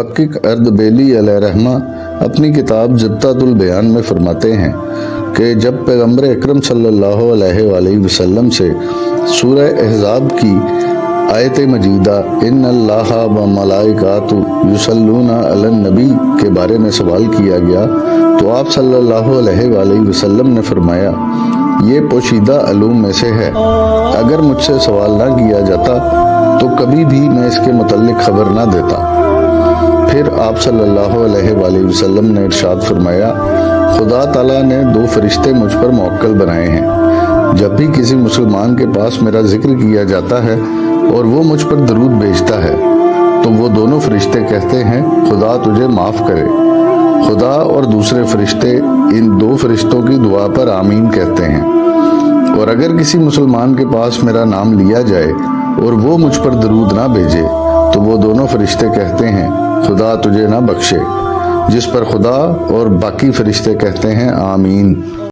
محقق اردبیلی علیہ رحمہ اپنی کتاب جبتۃ البیان میں فرماتے ہیں کہ جب پیغمبر اکرم صلی اللہ علیہ وآلہ وسلم سے سورہ احزاب کی آیت مجیدہ ان اللہ و ملائکاتہ یصلون علی النبی کے بارے میں سوال کیا گیا تو آپ صلی اللہ علیہ وآلہ وسلم نے فرمایا یہ پوشیدہ علوم میں سے ہے، اگر مجھ سے سوال نہ کیا جاتا تو کبھی بھی میں اس کے متعلق خبر نہ دیتا۔ پھر آپ صلی اللہ علیہ وآلہ وسلم نے ارشاد فرمایا خدا تعالیٰ نے 2 فرشتے مجھ پر موکل بنائے ہیں، جب بھی کسی مسلمان کے پاس میرا ذکر کیا جاتا ہے اور وہ مجھ پر درود بھیجتا ہے تو وہ دونوں فرشتے کہتے ہیں خدا تجھے معاف کرے۔ خدا اور دوسرے فرشتے ان 2 فرشتوں کی دعا پر آمین کہتے ہیں، اور اگر کسی مسلمان کے پاس میرا نام لیا جائے اور وہ مجھ پر درود نہ بھیجے تو وہ دونوں فرشتے کہتے ہیں خدا تجھے نہ بخشے، جس پر خدا اور باقی فرشتے کہتے ہیں آمین۔